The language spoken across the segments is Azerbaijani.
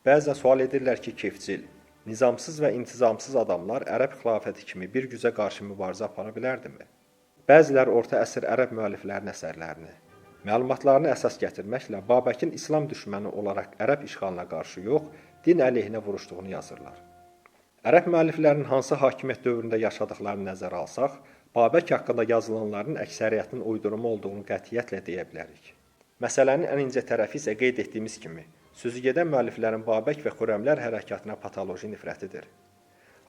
Bəzən sual edirlər ki, kefcil, nizamsız və intizamsız adamlar ərəb xilafəti kimi bir güzə qarşı mübarizə apara bilərdimi? Bəzilər orta əsr ərəb müəlliflərinin əsərlərini, məlumatlarını əsas gətirməklə Babəkin İslam düşməni olaraq ərəb işğalına qarşı yox, din əleyhinə vuruşduğunu yazırlar. Ərəb müəlliflərinin hansı hakimiyyət dövründə yaşadıqlarını nəzərə alsaq, Babək haqqında yazılanların əksəriyyətinin uydurma olduğunu qətiyyətlə deyə bilərik. Məsələnin ən incə tərəfi isə qeyd etdiyimiz kimi, sözügedən müəlliflərin Babək və Xürrəmlər hərəkatına patoloji nifrətidir.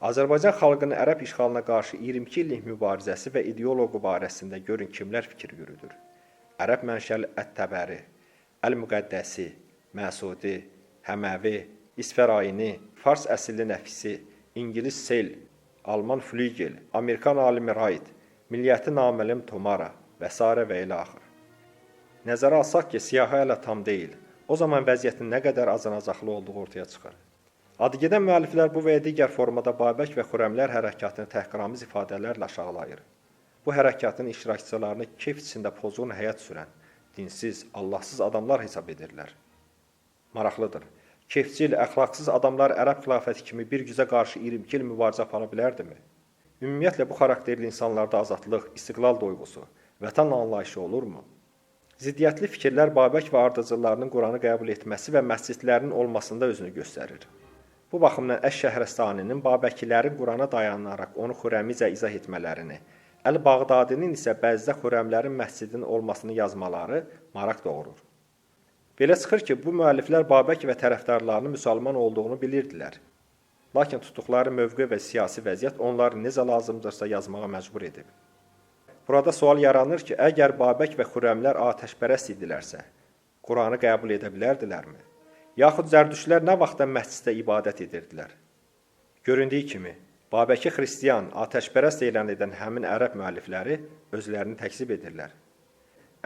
Azərbaycan xalqının ərəb işğalına qarşı 22 illik mübarizəsi və ideoloqu barəsində görün kimlər fikir yürüdür. Ərəb mənşəli Ət-Təbəri, Əl-Müqəddəsi, Məsudi, Həməvi, İsfərayini, Fars əsilli Nəfisi, İngilis Sel, Alman Flügel, Amerikan alimi Wright, Milliyyəti naməlum Tomara və s. və ilə axır. Nəzərə alsaq ki, siyahı hələ tam deyil, o zaman vəziyyətin nə qədər azanacaqlı olduğu ortaya çıxır. Adıgedən müəlliflər bu və ya digər formada Babək və Xürrəmlər hərəkatını təhqiramiz ifadələrlə aşağılayır. Bu hərəkatın iştirakçılarını keyf içində pozğun həyat sürən, dinsiz, Allahsız adamlar hesab edirlər. Maraqlıdır. Kefcil, əxlaqsız adamlar ərəb xilafəti kimi bir güzə qarşı 22 il mübarizə apara bilərdimi? Ümumiyyətlə, bu xarakterli insanlarda azadlıq, istiqlal duyğusu, vətən anlayışı olurmu? Ziddiyyətli fikirlər Babək və ardıcıllarının Quranı qəbul etməsi və məscidlərinin olmasında özünü göstərir. Bu baxımdan Əş-Şəhrəstaninin Babəkilərin Qurana dayanaraq onu xürrəmicə izah etmələrini, Əl-Bağdadinin isə bəzdə xürrəmlərin məscidinin olmasını yazmaları maraq doğurur. Belə çıxır ki, bu müəlliflər Babək və tərəfdarlarının müsəlman olduğunu bilirdilər. Lakin tutduqları mövqe və siyasi vəziyyət onları necə lazımdırsa yazmağa məcbur edib. Burada sual yaranır ki, əgər Babək və Xürrəmlər atəşpərəst idilərsə, Quranı qəbul edə bilərdilərmi? Yaxud zərdüştlər nə vaxtdan məsciddə ibadət edirdilər? Göründüyü kimi, Babəki xristiyan, atəşpərəst elan edən həmin ərəb müəllifləri özlərini təkzib edirlər.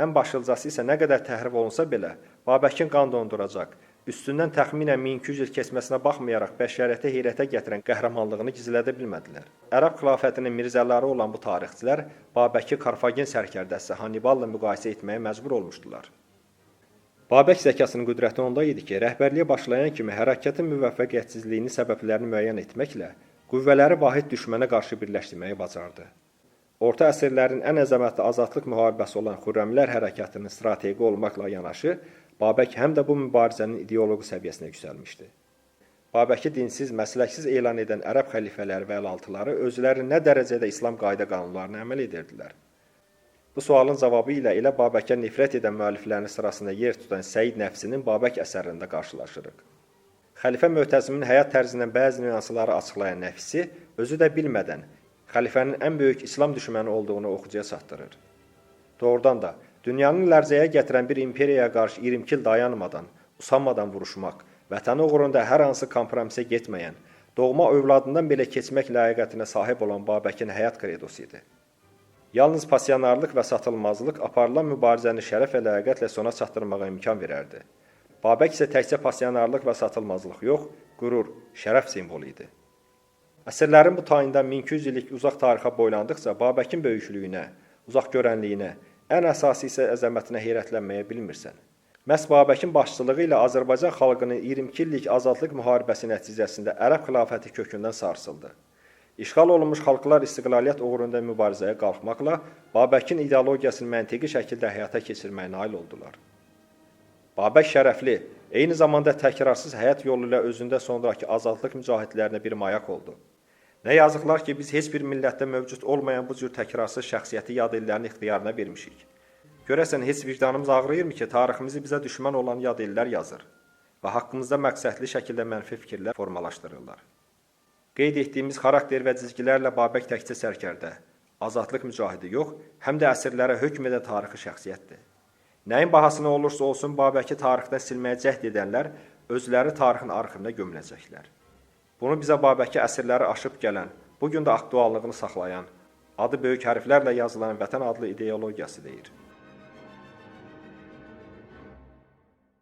Ən başlıcası isə nə qədər təhrif olunsa belə, Babəkin qan donduracaq, üstündən təxminən 1200 il keçməsinə baxmayaraq bəşəriyyətə heyrətə gətirən qəhrəmanlığını gizlədə bilmədilər. Ərəb xilafətinin mirzələri olan bu tarixçilər Babəki Karfagen sərkərdəsi Hanniballa müqayisə etməyə məcbur olmuşdular. Babək zəkasının qüdrəti onda idi ki, rəhbərliyə başlayan kimi hərəkətin müvəffəqiyyətsizliyini səbəblərini müəyyən etməklə qüvvələri vahid düşmənə qarşı birləşdirməyi bacardı. Orta əsrlərin ən əzəmətli azadlıq müharibəsi olan Xürrəmlər hərəkatının strateji olmaqla yanaşı, Babək həm də bu mübarizənin ideoloji səviyyəsinə yüksəlmişdi. Babəki dinsiz, məsləksiz elan edən ərəb xəlifələri və əlaltıları özləri nə dərəcədə İslam qayda qanunlarına əməl edirdilər? Bu sualın cavabı ilə elə Babəkə nifrət edən müəlliflərin sırasında yer tutan Səid Nəfsinin Babək əsərində qarşılaşırıq. Xəlifə Möhtəzimin həyat tərzindən bəzi nüansları açıqlayan Nəfsi, özü də bilmədən, xəlifənin ən böyük İslam düşməni olduğunu oxucuya çatdırır. Doğrudan da, dünyanın lərzəyə gətirən bir imperiyaya qarşı 22 il dayanmadan, usanmadan vuruşmaq, vətəni uğrunda hər hansı kompromisə getməyən, doğma övladından belə keçmək layiqətinə sahib olan Babəkin həyat kredosu idi. Yalnız pasiyanarlıq və satılmazlıq aparılan mübarizəni şərəf və layiqətlə sona çatdırmağa imkan verərdi. Babək isə təkcə pasiyanarlıq və satılmazlıq yox, qürur, şərəf simvolu idi. Əsrlərin bu tayında 1200 illik uzaq tarixə boylandıqca Babəkin böyüklüyünə, uzaqgörənliyinə, ən əsası isə əzəmətinə heyrətlənməyə bilmirsən. Məhz Babəkin başçılığı ilə Azərbaycan xalqının 22 illik azadlıq müharibəsi nəticəsində ərəb xilafəti kökündən sarsıldı. İşğal olunmuş xalqlar istiqlaliyyət uğrunda mübarizəyə qalxmaqla Babəkin ideologiyasını məntiqi şəkildə həyata keçirməyə nail oldular. Babək şərəfli, eyni zamanda təkrarsız həyat yolu ilə özündə sonraki azadlıq mücahidlərinə bir mayak oldu. Nə yazıqlar ki, biz heç bir millətdə mövcud olmayan bu cür təkrarsız şəxsiyyəti yad ellərin ixtiyarına vermişik. Görəsən, heç vicdanımız ağrıyırmı ki, tariximizi bizə düşmən olan yad ellər yazır və haqqımızda məqsədli şəkildə mənfi fikirlər formalaşdırırlar. Qeyd etdiyimiz xarakter və cizgilərlə Babək təkcə sərkərdə, azadlıq mücahidi yox, həm də əsrlərə hökm edən tarixi şəxsiyyətdir. Nəyin bahasına olursa olsun Babəki tarixdən silməyə cəhd edənlər özləri tarixin arxivində gömüləcəklər. Bunu bizə Babəki əsrləri aşıb gələn, bugün də aktuallığını saxlayan, adı böyük hərflərlə yazılan Vətən adlı ideologiyası deyir.